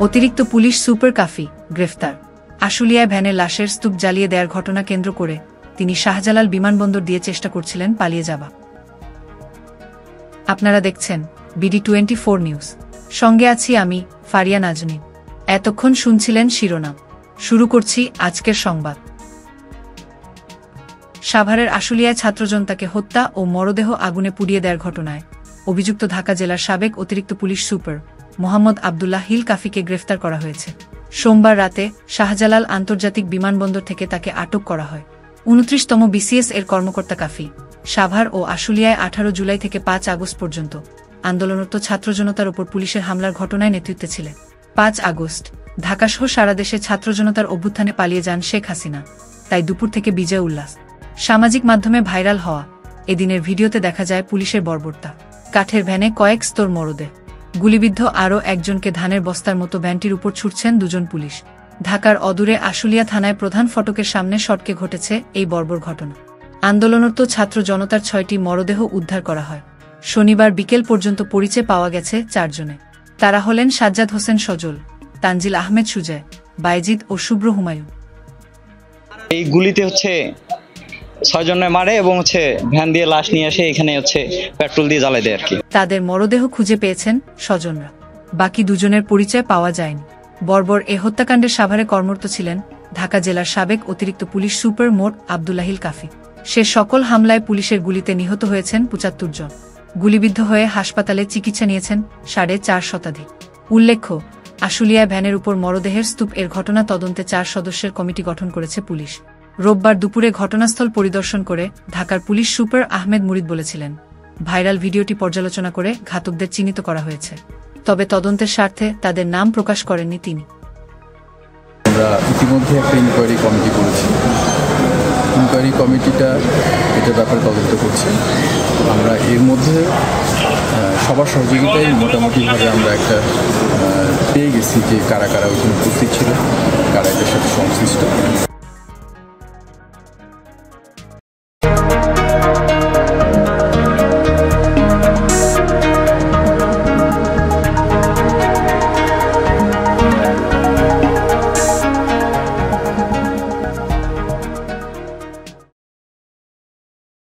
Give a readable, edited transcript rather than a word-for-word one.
অতিরিক্ত police super কাফি গ্রেফতার। আশুলিয়ায় ভ্যানে লাশের স্তূপ জ্বালিয়ে দেওয়ার ঘটনা কেন্দ্র করে তিনি শাহজালাল বিমানবন্দর দিয়ে চেষ্টা করছিলেন পালিয়ে যাওয়া। আপনারা দেখছেন BD24 নিউজ, সঙ্গে আছি আমি ফারিয়া নাজনী। এতক্ষণ শুনছিলেন শিরোনাম, শুরু করছি আজকের সংবাদ। সাভারের আশুলিয়ায় ছাত্রজনতাকে হত্যা ও মরদেহ আগুনে পুড়িয়ে দেওয়ার ঘটনায় অভিযুক্ত ঢাকা জেলার সাবেক অতিরিক্ত পুলিশ সুপার মোহাম্মদ আবদুল্লাহ হিল কাফিকে গ্রেফতার করা হয়েছে। সোমবার রাতে শাহজালাল আন্তর্জাতিক বিমানবন্দর থেকে তাকে আটক করা হয়। 29তম BCS এর কর্মকর্তা কাফি সাভার ও আশুলিয়ায় 18 জুলাই থেকে 5 আগস্ট পর্যন্ত আন্দোলনরত ছাত্রজনতার ওপর পুলিশের হামলার ঘটনায় নেতৃত্বে ছিলেন। 5 আগস্ট ঢাকাসহ সারা দেশে ছাত্রজনতার অভ্যুত্থানে পালিয়ে যান শেখ হাসিনা, তাই দুপুর থেকে বিজয় উল্লাস। সামাজিক মাধ্যমে ভাইরাল হওয়া এদিনের ভিডিওতে দেখা যায় পুলিশের বর্বরতা। কাঠের ভ্যানে কয়েক স্তর মরদেহ, গুলিবিদ্ধ আরও একজনকে ধানের বস্তার মতো ভ্যানটির উপর ছুটছেন দুজন পুলিশ। ঢাকার অদূরে আশুলিয়া থানায় প্রধান ফটকের সামনে সড়কে ঘটেছে এই বর্বর ঘটনা। আন্দোলনরত ছাত্র জনতার 6টি মরদেহ উদ্ধার করা হয়। শনিবার বিকেল পর্যন্ত পরিচয় পাওয়া গেছে 4 জনে। তারা হলেন সাজ্জাদ হোসেন সজল, তানজিল আহমেদ সুজয়, বাইজিদ ও শুভ্র হুমায়ুন। এই গুলিতে 6 জনে মারে এবং ভ্যান দিয়ে লাশ নিয়ে এসে এখানে পেট্রোল দিয়ে জ্বালাই দেয় আর কি। তাদের মরদেহ খুঁজে পেয়েছেন স্বজনরা, বাকি 2 জনের পরিচয় পাওয়া যায়নি। বর্বর এ হত্যাকাণ্ডে সাভারে কর্মরত ছিলেন ঢাকা জেলার সাবেক অতিরিক্ত পুলিশ সুপার মোট আবদুল্লাহিল কাফি। সে সকল হামলায় পুলিশের গুলিতে নিহত হয়েছেন 75 জন। গুলিবিদ্ধ হয়ে হাসপাতালে চিকিৎসা নিয়েছেন 4.5 শতাধিক। উল্লেখ্য, আশুলিয়ায় ভ্যানের উপর মরদেহের স্তূপ এর ঘটনা তদন্তে 4 সদস্যের কমিটি গঠন করেছে পুলিশ। রোববার দুপুরে ঘটনাস্থল পরিদর্শন করে ঢাকার পুলিশ সুপার আহমেদ মুরিদ বলেছিলেন, ভাইরাল ভিডিওটি পর্যালোচনা করে ঘাতকদের চিহ্নিত করা হয়েছে, তবে তদন্তের স্বার্থে তাদের নাম প্রকাশ করেননি তিনি। আমরা ইতিমধ্যে একটা ইনকোয়ারি কমিটি করেছি। ইনকোয়ারি কমিটিটা এটার ব্যাপারে তদন্ত করছে। আমরা এর মধ্যে সবার সহযোগিতায় মোটামুটিভাবে আমরা একটা পেয়ে গেছি যে কারা কারা ওইখানে উপস্থিত ছিল, কারা এটার সাথে সংশ্লিষ্ট।